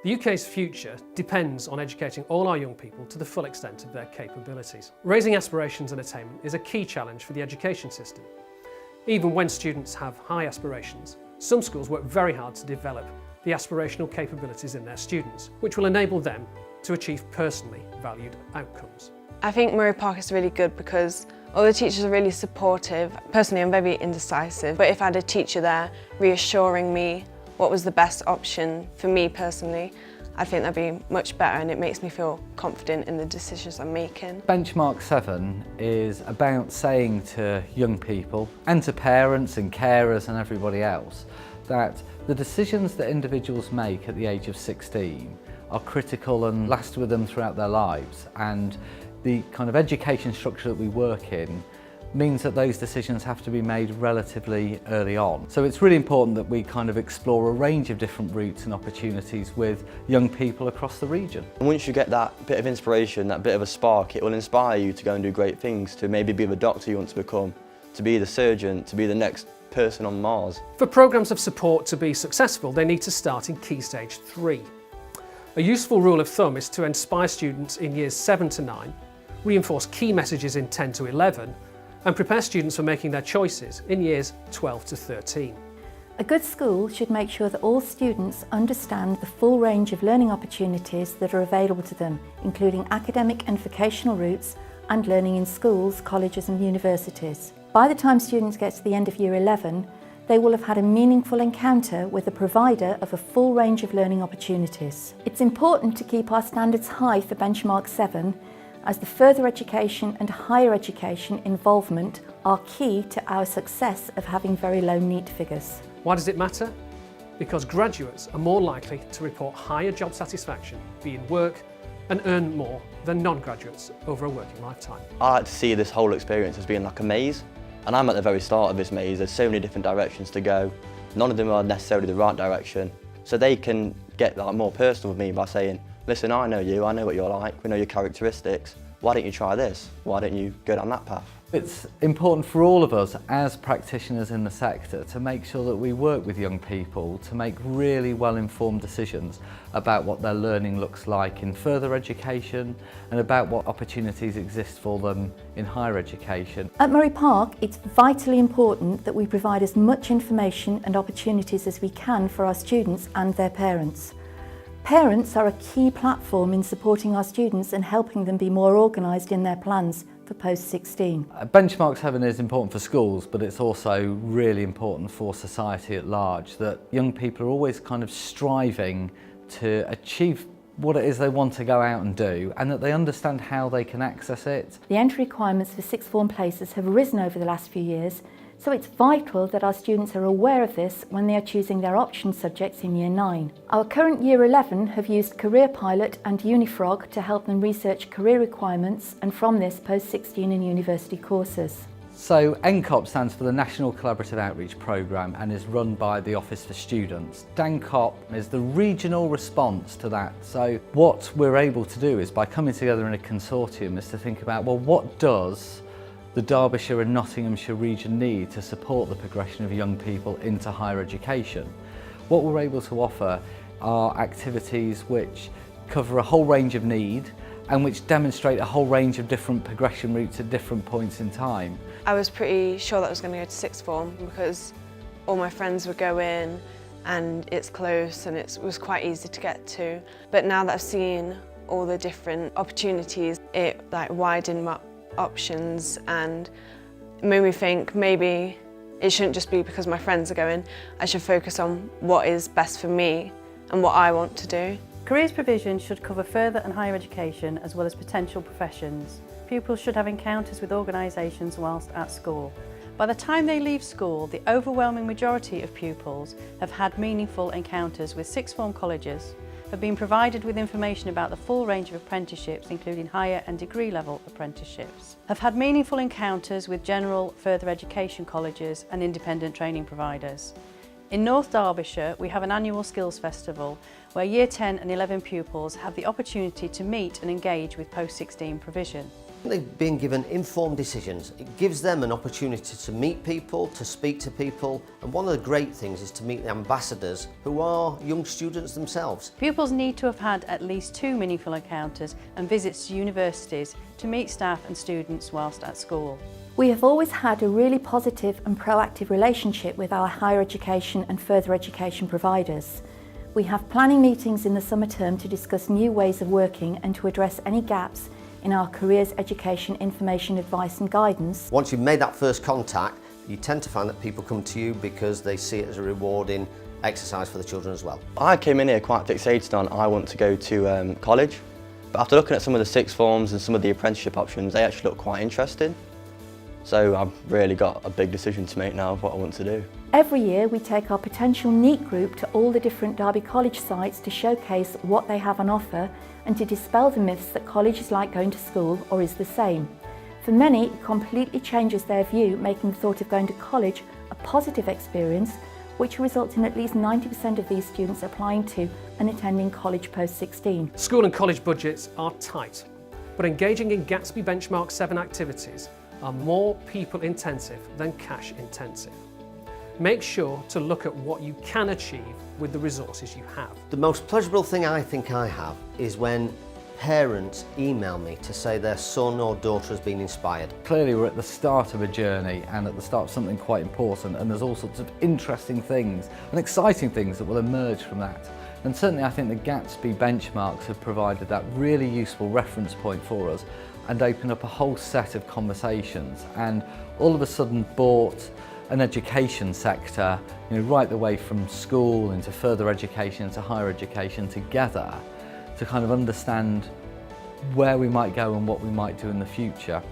The UK's future depends on educating all our young people to the full extent of their capabilities. Raising aspirations and attainment is a key challenge for the education system. Even when students have high aspirations, some schools work very hard to develop the aspirational capabilities in their students, which will enable them to achieve personally valued outcomes. I think Murray Park is really good because all the teachers are really supportive. Personally, I'm very indecisive, but if I had a teacher there reassuring me what was the best option for me personally, I think that'd be much better, and it makes me feel confident in the decisions I'm making. Benchmark 7 is about saying to young people and to parents and carers and everybody else that the decisions that individuals make at the age of 16 are critical and last with them throughout their lives, and the kind of education structure that we work in means that those decisions have to be made relatively early on. So it's really important that we kind of explore a range of different routes and opportunities with young people across the region. And once you get that bit of inspiration, that bit of a spark, it will inspire you to go and do great things, to maybe be the doctor you want to become, to be the surgeon, to be the next person on Mars. For programmes of support to be successful, they need to start in Key Stage 3. A useful rule of thumb is to inspire students in years 7 to 9, reinforce key messages in 10 to 11, and prepare students for making their choices in years 12 to 13. A good school should make sure that all students understand the full range of learning opportunities that are available to them, including academic and vocational routes and learning in schools, colleges and universities. By the time students get to the end of Year 11, they will have had a meaningful encounter with a provider of a full range of learning opportunities. It's important to keep our standards high for Benchmark 7, as the further education and higher education involvement are key to our success of having very low NEET figures. Why does it matter? Because graduates are more likely to report higher job satisfaction, be in work and earn more than non-graduates over a working lifetime. I like to see this whole experience as being like a maze, and I'm at the very start of this maze. There's so many different directions to go. None of them are necessarily the right direction, so they can get like more personal with me by saying, listen, I know you, I know what you're like, we know your characteristics. Why don't you try this? Why don't you go down that path? It's important for all of us as practitioners in the sector to make sure that we work with young people to make really well-informed decisions about what their learning looks like in further education and about what opportunities exist for them in higher education. At Murray Park, it's vitally important that we provide as much information and opportunities as we can for our students and their parents. Parents are a key platform in supporting our students and helping them be more organised in their plans for post-16. Benchmark 7 is important for schools, but it's also really important for society at large, that young people are always kind of striving to achieve what it is they want to go out and do, and that they understand how they can access it. The entry requirements for sixth form places have risen over the last few years, so it's vital that our students are aware of this when they are choosing their option subjects in Year 9. Our current Year 11 have used Career Pilot and Unifrog to help them research career requirements and from this post-16 and university courses. So NCOP stands for the National Collaborative Outreach Programme and is run by the Office for Students. DANCOP is the regional response to that. So what we're able to do is, by coming together in a consortium, is to think about, well, what does the Derbyshire and Nottinghamshire region need to support the progression of young people into higher education? What we're able to offer are activities which cover a whole range of need and which demonstrate a whole range of different progression routes at different points in time. I was pretty sure that I was going to go to sixth form because all my friends were going and it's close and it was quite easy to get to. But now that I've seen all the different opportunities, it widened my options and made me think maybe it shouldn't just be because my friends are going. I should focus on what is best for me and what I want to do. Careers provision should cover further and higher education as well as potential professions. Pupils should have encounters with organisations whilst at school. By the time they leave school, the overwhelming majority of pupils have had meaningful encounters with sixth form colleges, have been provided with information about the full range of apprenticeships, including higher and degree level apprenticeships, have had meaningful encounters with general further education colleges and independent training providers. In North Derbyshire, we have an annual skills festival where Year 10 and 11 pupils have the opportunity to meet and engage with post-16 provision. They've been given informed decisions. It gives them an opportunity to meet people, to speak to people, and one of the great things is to meet the ambassadors who are young students themselves. Pupils need to have had at least 2 meaningful encounters and visits to universities to meet staff and students whilst at school. We have always had a really positive and proactive relationship with our higher education and further education providers. We have planning meetings in the summer term to discuss new ways of working and to address any gaps in our careers education, information, advice and guidance. Once you've made that first contact, you tend to find that people come to you because they see it as a rewarding exercise for the children as well. I came in here quite fixated on I want to go to college, but after looking at some of the sixth forms and some of the apprenticeship options, they actually look quite interesting. So I've really got a big decision to make now of what I want to do. Every year we take our potential NEET group to all the different Derby College sites to showcase what they have on offer and to dispel the myths that college is like going to school or is the same. For many, it completely changes their view, making the thought of going to college a positive experience, which results in at least 90% of these students applying to and attending college post-16. School and college budgets are tight, but engaging in Gatsby Benchmark 7 activities are more people intensive than cash intensive. Make sure to look at what you can achieve with the resources you have. The most pleasurable thing I think I have is when parents email me to say their son or daughter has been inspired. Clearly we're at the start of a journey and at the start of something quite important, and there's all sorts of interesting things and exciting things that will emerge from that. And certainly I think the Gatsby benchmarks have provided that really useful reference point for us and opened up a whole set of conversations, and all of a sudden brought an education sector, right the way from school into further education into higher education together to kind of understand where we might go and what we might do in the future.